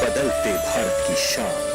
बदलते भारत की शान।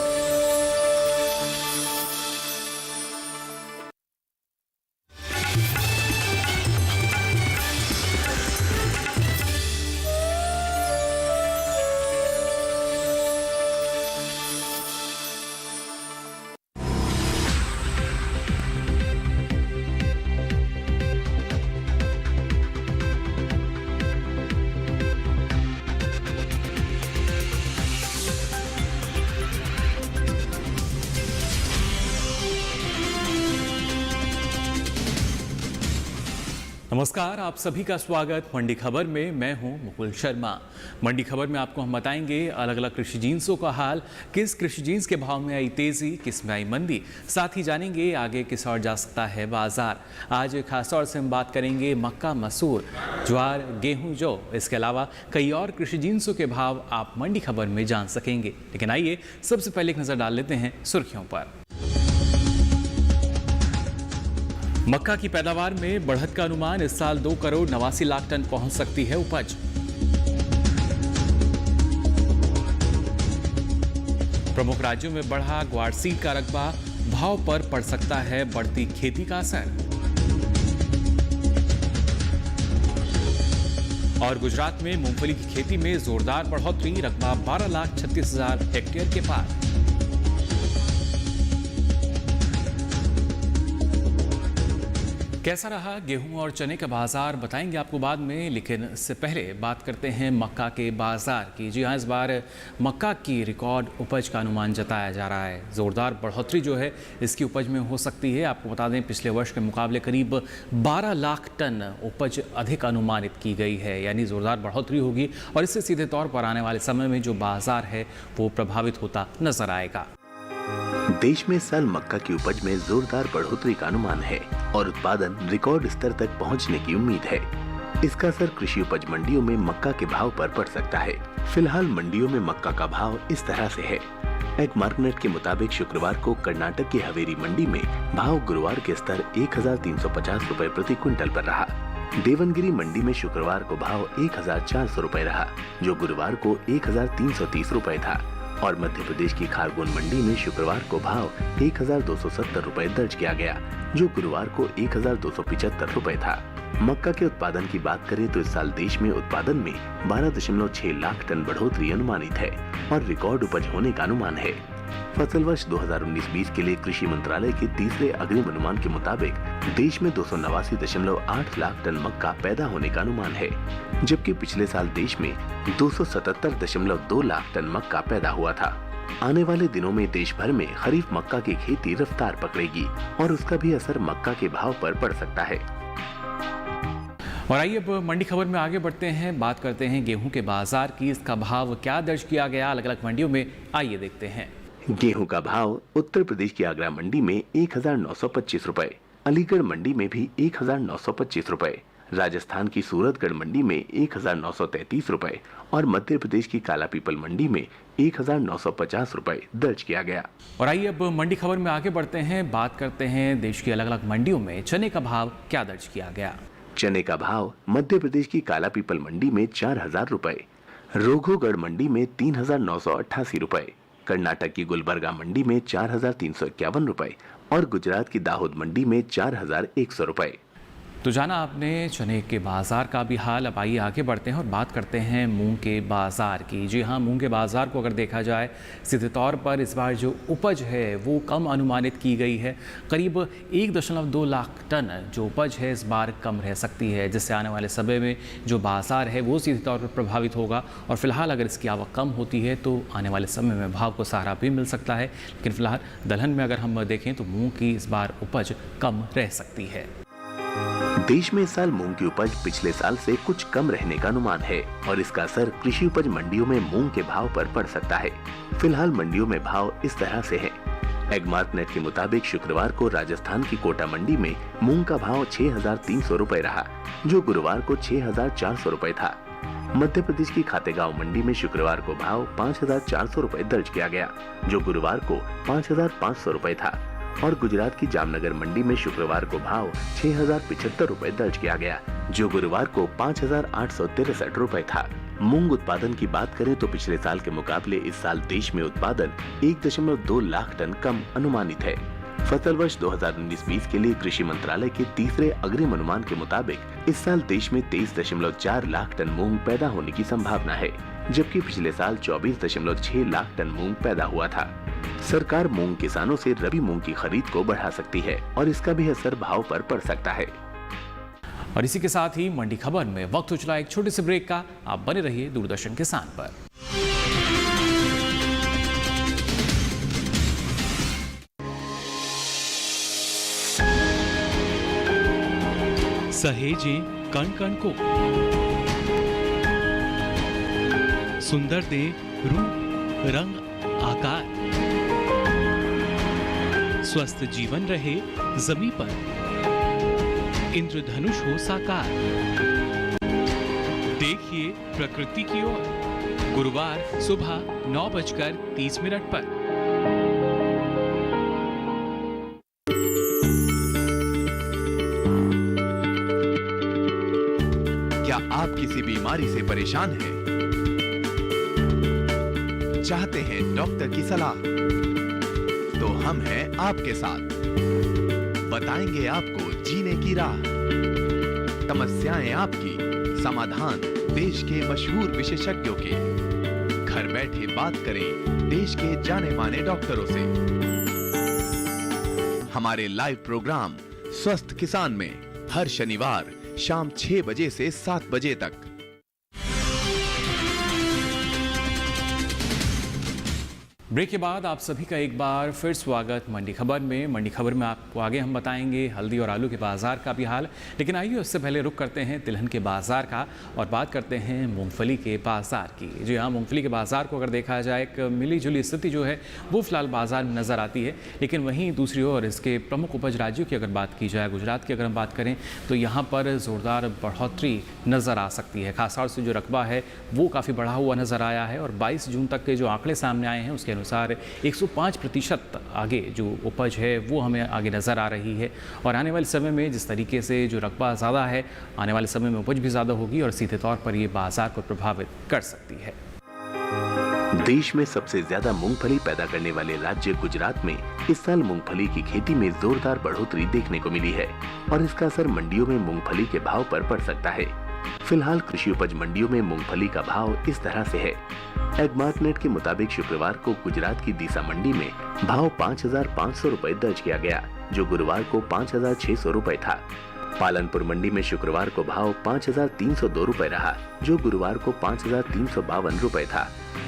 नमस्कार, आप सभी का स्वागत मंडी खबर में। मैं हूं मुकुल शर्मा। मंडी खबर में आपको हम बताएंगे अलग अलग कृषि जिन्सों का हाल, किस कृषि जिन्स के भाव में आई तेजी, किस में आई मंदी। साथ ही जानेंगे आगे किस ओर जा सकता है बाजार। आज खास तौर से हम बात करेंगे मक्का, मसूर, ज्वार, गेहूं, जौ। इसके अलावा कई और कृषि जिन्सों के भाव आप मंडी खबर में जान सकेंगे। लेकिन आइए सबसे पहले एक नजर डाल लेते हैं सुर्खियों पर। मक्का की पैदावार में बढ़त का अनुमान, इस साल 2 करोड़ 89 लाख टन पहुंच सकती है उपज। प्रमुख राज्यों में बढ़ा ग्वार सीड का रकबा, भाव पर पड़ सकता है बढ़ती खेती का असर। और गुजरात में मूंगफली की खेती में जोरदार बढ़ोतरी, रकबा 12,36,000 हेक्टेयर के पार। कैसा रहा गेहूं और चने का बाजार, बताएंगे आपको बाद में। लेकिन इससे पहले बात करते हैं मक्का के बाजार की। जी हाँ, इस बार मक्का की रिकॉर्ड उपज का अनुमान जताया जा रहा है। ज़ोरदार बढ़ोतरी जो है इसकी उपज में हो सकती है। आपको बता दें पिछले वर्ष के मुकाबले करीब 12 लाख टन उपज अधिक अनुमानित की गई है, यानी ज़ोरदार बढ़ोतरी होगी और इससे सीधे तौर पर आने वाले समय में जो बाजार है वो प्रभावित होता नजर आएगा। देश में इस साल मक्का की उपज में जोरदार बढ़ोतरी का अनुमान है और उत्पादन रिकॉर्ड स्तर तक पहुंचने की उम्मीद है। इसका असर कृषि उपज मंडियों में मक्का के भाव पर पड़ सकता है। फिलहाल मंडियों में मक्का का भाव इस तरह से है। एग मार्केट के मुताबिक शुक्रवार को कर्नाटक की हवेरी मंडी में भाव गुरुवार के स्तर 1,350 रुपए प्रति क्विंटल पर रहा। देवनगिरी मंडी में शुक्रवार को भाव 1,400 रुपए रहा, जो गुरुवार को 1,330 रुपए था। और मध्य प्रदेश की खारगोन मंडी में शुक्रवार को भाव 1,270 रुपए दर्ज किया गया, जो गुरुवार को 1,275 रुपए था। मक्का के उत्पादन की बात करें तो इस साल देश में उत्पादन में 12.6 लाख टन बढ़ोतरी अनुमानित है और रिकॉर्ड उपज होने का अनुमान है। फसल वर्ष 2019-20 के लिए कृषि मंत्रालय के तीसरे अग्रिम अनुमान के मुताबिक देश में 289.8 लाख टन मक्का पैदा होने का अनुमान है, जबकि पिछले साल देश में 277.2 लाख टन मक्का पैदा हुआ था। आने वाले दिनों में देश भर में खरीफ मक्का की खेती रफ्तार पकड़ेगी और उसका भी असर मक्का के भाव पर पड़ सकता है। और आइए अब मंडी खबर में आगे बढ़ते हैं, बात करते हैं गेहूं के बाजार की। इसका भाव क्या दर्ज किया गया अलग अलग मंडियों में, आइए देखते हैं। गेहूं का भाव उत्तर प्रदेश की आगरा मंडी में 1,925 रुपए, अलीगढ़ मंडी में भी 1,925 रुपए, राजस्थान की सूरतगढ़ मंडी में 1,933 रुपए और मध्य प्रदेश की कालापीपल मंडी में 1,950 रुपए दर्ज किया गया। और आइए अब मंडी खबर में आगे बढ़ते हैं, बात करते हैं देश की अलग अलग मंडियों में चने का भाव क्या दर्ज किया गया। चने का भाव मध्य प्रदेश की कालापीपल मंडी में 4,000 रुपए, रोघोगढ़ मंडी में 3,988 रुपए, कर्नाटक की गुलबर्गा मंडी में 4,351 रुपए और गुजरात की दाहोद मंडी में 4,100 रुपए। तो जाना आपने चने के बाजार का भी हाल। अब आइए आगे बढ़ते हैं और बात करते हैं मूंग के बाजार की। जी हाँ, मूंग के बाजार को अगर देखा जाए सीधे तौर पर इस बार जो उपज है वो कम अनुमानित की गई है। करीब 1.2 लाख टन जो उपज है इस बार कम रह सकती है, जिससे आने वाले समय में जो बाजार है वो सीधे तौर पर प्रभावित होगा। और फिलहाल अगर इसकी आवक कम होती है तो आने वाले समय में भाव को सहारा भी मिल सकता है। लेकिन फिलहाल दलहन में अगर हम देखें तो मूंग की इस बार उपज कम रह सकती है। देश में इस साल मूंग की उपज पिछले साल से कुछ कम रहने का अनुमान है और इसका असर कृषि उपज मंडियों में मूंग के भाव पर पड़ सकता है। फिलहाल मंडियों में भाव इस तरह से है। एगमार्कनेट के मुताबिक शुक्रवार को राजस्थान की कोटा मंडी में मूंग का भाव 6,300 रुपए रहा, जो गुरुवार को 6,400 रुपए था। मध्य प्रदेश की खातेगांव मंडी में शुक्रवार को भाव 5,400 रुपए दर्ज किया गया, जो गुरुवार को 5,500 रुपए था। और गुजरात की जामनगर मंडी में शुक्रवार को भाव 6,075 रुपए दर्ज किया गया, जो गुरुवार को 5,863 रुपए था। मूंग उत्पादन की बात करें तो पिछले साल के मुकाबले इस साल देश में उत्पादन 1.2 लाख टन कम अनुमानित है। फसल वर्ष 2019-20 के लिए कृषि मंत्रालय के तीसरे अग्रिम अनुमान के मुताबिक इस साल देश में 23.4 लाख टन मूंग पैदा होने की संभावना है, जबकि पिछले साल 24.6 लाख टन मूंग पैदा हुआ था। सरकार मूंग किसानों से रबी मूंग की खरीद को बढ़ा सकती है और इसका भी असर भाव पर पड़ सकता है। और इसी के साथ ही मंडी खबर में वक्त हो चला एक छोटे से ब्रेक का। आप बने रहिए दूरदर्शन किसान पर। सहेजें कण कण को, सुंदर दे रूप रंग आकार, स्वस्थ जीवन रहे जमीन पर, इंद्रधनुष हो साकार। देखिए प्रकृति की ओर गुरुवार सुबह 9:30 पर। क्या आप किसी बीमारी से परेशान हैं? चाहते हैं डॉक्टर की सलाह? तो हम हैं आपके साथ, बताएंगे आपको जीने की राह। समस्याएं आपकी, समाधान देश के मशहूर विशेषज्ञों के। घर बैठे बात करें देश के जाने माने डॉक्टरों से। हमारे लाइव प्रोग्राम स्वस्थ किसान में हर शनिवार शाम 6 बजे से 7 बजे तक। ब्रेक के बाद आप सभी का एक बार फिर स्वागत मंडी खबर में। मंडी खबर में आपको आगे हम बताएंगे हल्दी और आलू के बाजार का भी हाल, लेकिन आइए उससे पहले रुक करते हैं तिलहन के बाजार का और बात करते हैं मूंगफली के बाजार की। जी हाँ, मूंगफली के बाजार को अगर देखा जाए एक मिली जुली स्थिति जो है वो फिलहाल बाजार में नज़र आती है, लेकिन वहीं दूसरी ओर इसके प्रमुख उपज राज्यों की अगर बात की जाए, गुजरात की अगर हम बात करें तो यहाँ पर ज़ोरदार बढ़ोतरी नज़र आ सकती है। खासतौर से जो रकबा है वो काफ़ी बढ़ा हुआ नज़र आया है और 22 जून तक के जो आंकड़े सामने आए हैं उसके अनुसार 105% आगे जो उपज है वो हमें आगे नज़र आ रही है। और आने वाले समय में जिस तरीके से जो रकबा ज़्यादा है, आने वाले समय में उपज भी ज़्यादा होगी और सीधे तौर पर ये बाजार को प्रभावित कर सकती है। देश में सबसे ज्यादा मूंगफली पैदा करने वाले राज्य गुजरात में इस साल मूंगफली की खेती में जोरदार बढ़ोतरी देखने को मिली है और इसका असर मंडियों में मूंगफली के भाव पर पड़ सकता है। फिलहाल कृषि उपज मंडियों में मूंगफली का भाव इस तरह से है। एग्मार्टनेट के मुताबिक शुक्रवार को गुजरात की दीसा मंडी में भाव 5,500 रुपए दर्ज किया गया, जो गुरुवार को 5,600 रुपए था। पालनपुर मंडी में शुक्रवार को भाव 5,302 रुपए रहा, जो गुरुवार को 5,352 रुपए था।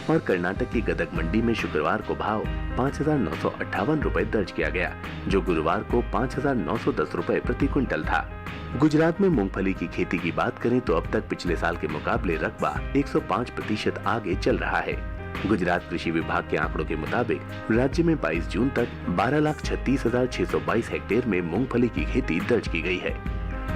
और कर्नाटक की गदग मंडी में शुक्रवार को भाव 5,958 रुपए दर्ज किया गया, जो गुरुवार को 5,910 रुपए प्रति क्विंटल था। गुजरात में मूंगफली की खेती की बात करें तो अब तक पिछले साल के मुकाबले रकबा 105% आगे चल रहा है। गुजरात कृषि विभाग के आंकड़ों के मुताबिक राज्य में 22 जून तक 12,36,622 हेक्टेयर में मूंगफली की खेती दर्ज की गई है,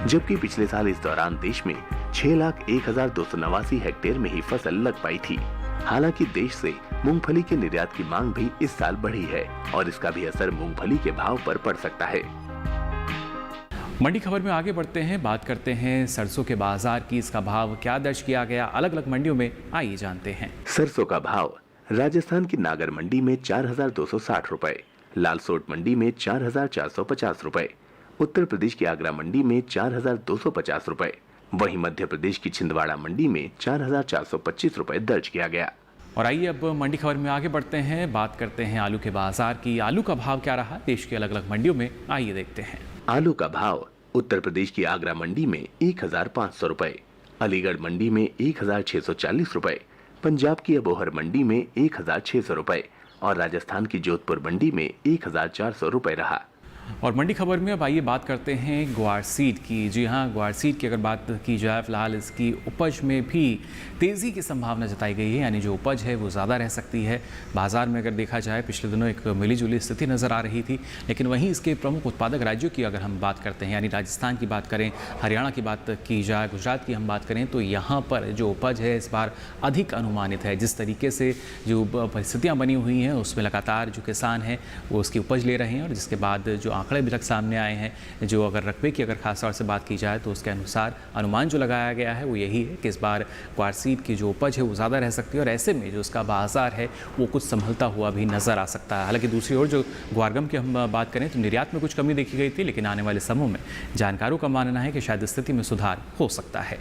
जबकि पिछले साल इस दौरान देश में 6,01,289 हेक्टेयर में ही फसल लग पाई थी। हालांकि देश से मूंगफली के निर्यात की मांग भी इस साल बढ़ी है और इसका भी असर मूंगफली के भाव पर पड़ सकता है। मंडी खबर में आगे बढ़ते हैं, बात करते हैं सरसों के बाजार की। इसका भाव क्या दर्ज किया गया अलग अलग मंडियों में, आइए जानते हैं। सरसों का भाव राजस्थान की नागर मंडी में 4,260 रुपए, लालसोट मंडी में 4,450 रुपए, उत्तर प्रदेश की आगरा मंडी में 4,250 रुपए, वहीं मध्य प्रदेश की छिंदवाड़ा मंडी में 4,425 रुपए दर्ज किया गया। और आइए अब मंडी खबर में आगे बढ़ते हैं, बात करते हैं आलू के बाजार की। आलू का भाव क्या रहा देश की अलग अलग मंडियों में, आइए देखते हैं। आलू का भाव उत्तर प्रदेश की आगरा मंडी में 1,500 रुपए, अलीगढ़ मंडी में 1,640 रुपए, पंजाब की अबोहर मंडी में 1,600 रुपए और राजस्थान की जोधपुर मंडी में 1,400 रुपए रहा। और मंडी खबर में अब आइए बात करते हैं ग्वार सीड की। जी हाँ, ग्वार सीड की अगर बात की जाए फिलहाल इसकी उपज में भी तेज़ी की संभावना जताई गई है, यानी जो उपज है वो ज़्यादा रह सकती है। बाज़ार में अगर देखा जाए पिछले दिनों एक मिली जुली स्थिति नज़र आ रही थी, लेकिन वहीं इसके प्रमुख उत्पादक राज्यों की अगर हम बात करते हैं, यानी राजस्थान की बात करें, हरियाणा की बात की जाए, गुजरात की हम बात करें, तो यहाँ पर जो उपज है इस बार अधिक अनुमानित है। जिस तरीके से जो परिस्थितियाँ बनी हुई हैं उसमें लगातार जो किसान हैं वो उसकी उपज ले रहे हैं और जिसके बाद जो आंकड़े अभी तक सामने आए हैं, जो अगर रकबे की अगर खास तौर से बात की जाए तो उसके अनुसार अनुमान जो लगाया गया है वो यही है कि इस बार ग्वार सीड की जो उपज है वो ज़्यादा रह सकती है और ऐसे में जो उसका बाजार है वो कुछ संभलता हुआ भी नज़र आ सकता है। हालांकि दूसरी ओर जो ग्वारगम की हम बात करें तो निर्यात में कुछ कमी देखी गई थी, लेकिन आने वाले समय में जानकारों का मानना है कि शायद स्थिति में सुधार हो सकता है।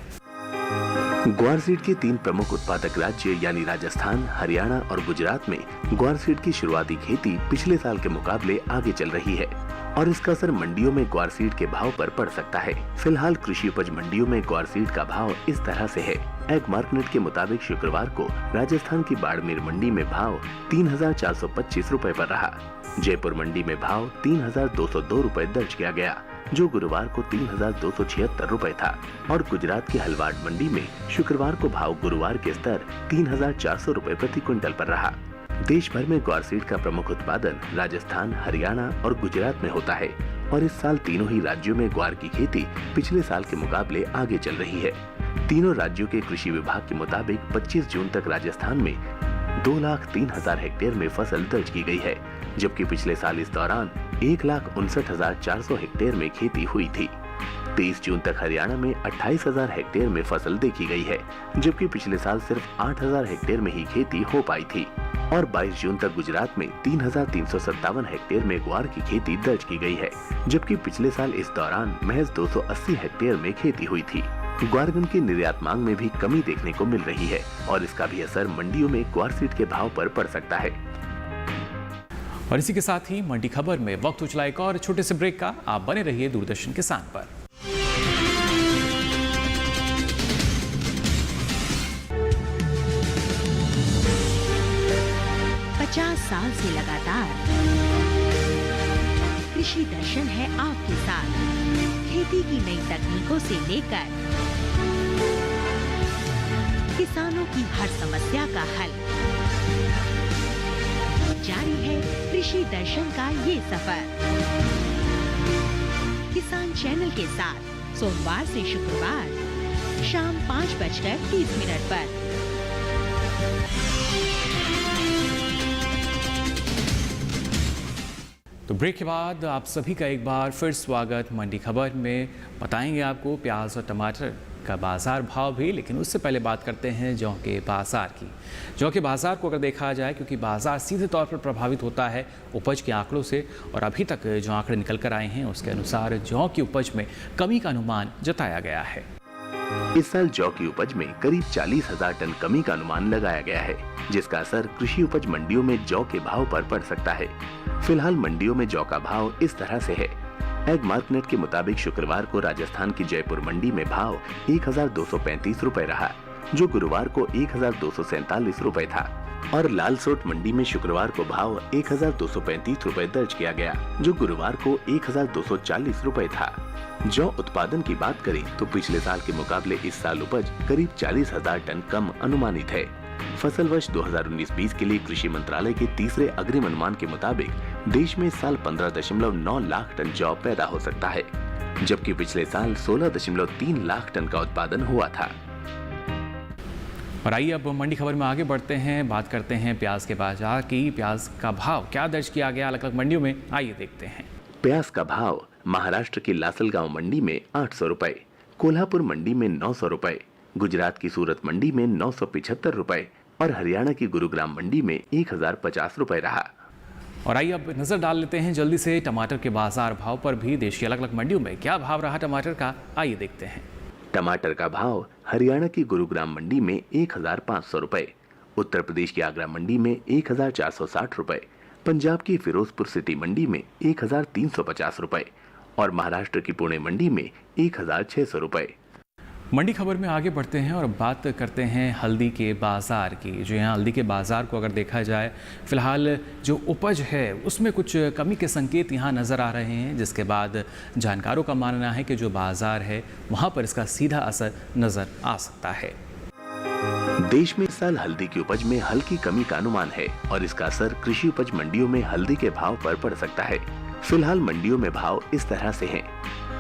ग्वार सीड के 3 प्रमुख उत्पादक राज्य यानी राजस्थान, हरियाणा और गुजरात में ग्वार सीड की शुरुआती खेती पिछले साल के मुकाबले आगे चल रही है और इसका असर मंडियों में ग्वार सीड के भाव पर पड़ सकता है। फिलहाल कृषि उपज मंडियों में ग्वार सीड का भाव इस तरह से है। एग मार्कनेट के मुताबिक शुक्रवार को राजस्थान की बाड़मेर मंडी में भाव 3,425 रुपए पर रहा। जयपुर मंडी में भाव 3,202 रुपए दर्ज किया गया, जो गुरुवार को 3,276 रुपए था और गुजरात की हलवाड़ मंडी में शुक्रवार को भाव गुरुवार के स्तर 3,400 रुपए प्रति क्विंटल पर रहा। देश भर में ग्वार सीड का प्रमुख उत्पादन राजस्थान, हरियाणा और गुजरात में होता है और इस साल तीनों ही राज्यों में ग्वार की खेती पिछले साल के मुकाबले आगे चल रही है। तीनों राज्यों के कृषि विभाग के मुताबिक 25 जून तक राजस्थान में 2,03,000 हेक्टेयर में फसल दर्ज की गई है, जबकि पिछले साल इस दौरान 1,59,400 हेक्टेयर में खेती हुई थी। 23 जून तक हरियाणा में 28,000 हेक्टेयर में फसल देखी गई है, जबकि पिछले साल सिर्फ 8,000 हेक्टेयर में ही खेती हो पाई थी और 22 जून तक गुजरात में 3,357 हेक्टेयर में ग्वार की खेती दर्ज की गई है, जबकि पिछले साल इस दौरान महज 280 हेक्टेयर में खेती हुई थी। ग्वारगम की निर्यात मांग में भी कमी देखने को मिल रही है और इसका भी असर मंडियों में ग्वार सीड के भाव पर पड़ सकता है। और इसी के साथ ही मंडी खबर में वक्त हो चला एक और छोटे से ब्रेक का। आप बने रहिए दूरदर्शन किसान पर। साल से लगातार कृषि दर्शन है आपके साथ। खेती की नई तकनीकों से लेकर किसानों की हर समस्या का हल, जारी है कृषि दर्शन का ये सफर। किसान चैनल के साथ सोमवार से शुक्रवार शाम 5:30 पर। तो ब्रेक के बाद आप सभी का एक बार फिर स्वागत। मंडी खबर में बताएंगे आपको प्याज और टमाटर का बाज़ार भाव भी, लेकिन उससे पहले बात करते हैं जौ के बाज़ार की। जौ के बाज़ार को अगर देखा जाए, क्योंकि बाज़ार सीधे तौर पर प्रभावित होता है उपज के आंकड़ों से, और अभी तक जो आंकड़े निकल कर आए हैं उसके अनुसार जौ की उपज में कमी का अनुमान जताया गया है। इस साल जौ की उपज में करीब 40,000 टन कमी का अनुमान लगाया गया है, जिसका असर कृषि उपज मंडियों में जौ के भाव पर पड़ सकता है। फिलहाल मंडियों में जौ का भाव इस तरह से है। एग मार्कनेट के मुताबिक शुक्रवार को राजस्थान की जयपुर मंडी में भाव 1,235 रुपए रहा, जो गुरुवार को 1,247 रुपए था और लालसोट मंडी में शुक्रवार को भाव 1,235 रुपए दर्ज किया गया, जो गुरुवार को 1,240 रुपए था। जौ उत्पादन की बात करें तो पिछले साल के मुकाबले इस साल उपज करीब 40,000 टन कम अनुमानित है। फसल वर्ष 2019-20 के लिए कृषि मंत्रालय के तीसरे अग्रिम अनुमान के मुताबिक देश में इस साल 15.9 लाख टन जौ पैदा हो सकता है, जबकि पिछले साल 16.3 लाख टन का उत्पादन हुआ था। और आइए अब मंडी खबर में आगे बढ़ते हैं, बात करते हैं प्याज के बाजार की। प्याज का भाव क्या दर्ज किया गया अलग अलग मंडियों में, आइए देखते हैं। प्याज का भाव महाराष्ट्र की लासलगांव मंडी में 800 रुपए, कोल्हापुर मंडी में 900 रुपए, गुजरात की सूरत मंडी में 975 रुपए और हरियाणा की गुरुग्राम मंडी में 1,050 रुपए रहा। और आइए अब नजर डाल लेते हैं जल्दी से टमाटर के बाजार भाव पर भी। देश की अलग अलग मंडियों में क्या भाव रहा टमाटर का, आइए देखते हैं। टमाटर का भाव हरियाणा की गुरुग्राम मंडी में 1,500 रुपए, उत्तर प्रदेश की आगरा मंडी में 1,460 रुपए, पंजाब की फिरोजपुर सिटी मंडी में 1,350 रुपए और महाराष्ट्र की पुणे मंडी में 1,600 रुपए। मंडी खबर में आगे बढ़ते हैं और अब बात करते हैं हल्दी के बाज़ार की। जो यहाँ हल्दी के बाज़ार को अगर देखा जाए, फिलहाल जो उपज है उसमें कुछ कमी के संकेत यहाँ नज़र आ रहे हैं, जिसके बाद जानकारों का मानना है कि जो बाज़ार है वहाँ पर इसका सीधा असर नज़र आ सकता है। देश में इस साल हल्दी की उपज में हल्की कमी का अनुमान है और इसका असर कृषि उपज मंडियों में हल्दी के भाव पर पड़ सकता है। फिलहाल मंडियों में भाव इस तरह से हैं।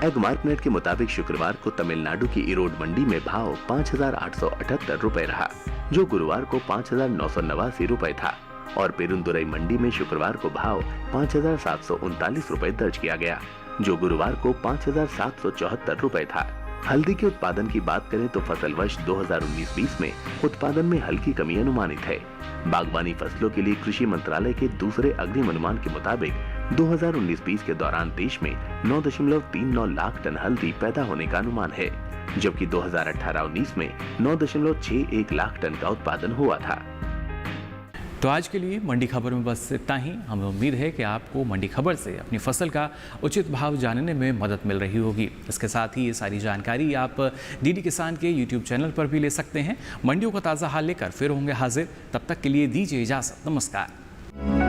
एग मार्कनेट के मुताबिक शुक्रवार को तमिलनाडु की इरोड मंडी में भाव 5,878 रुपए रहा, जो गुरुवार को 5,989 रुपए था और पेरुंदुरई मंडी में शुक्रवार को भाव 5,739 रुपए दर्ज किया गया, जो गुरुवार को 5,774 रुपए था। हल्दी के उत्पादन की बात करें तो फसल वर्ष 2019-20 में उत्पादन में हल्की कमी अनुमानित है। बागवानी फसलों के लिए कृषि मंत्रालय के दूसरे अग्रिम अनुमान के मुताबिक 2019-20 के दौरान देश में 9.39 लाख टन हल्दी पैदा होने का अनुमान है, जबकि 2018-19 में 9.61 लाख टन का उत्पादन हुआ था। तो आज के लिए मंडी खबर में बस इतना ही। हमें उम्मीद है कि आपको मंडी खबर से अपनी फसल का उचित भाव जानने में मदद मिल रही होगी। इसके साथ ही ये सारी जानकारी आप डीडी किसान के YouTube चैनल पर भी ले सकते हैं। मंडियों का ताज़ा हाल लेकर फिर होंगे हाजिर। तब तक के लिए दीजिए इजाज़त। नमस्कार।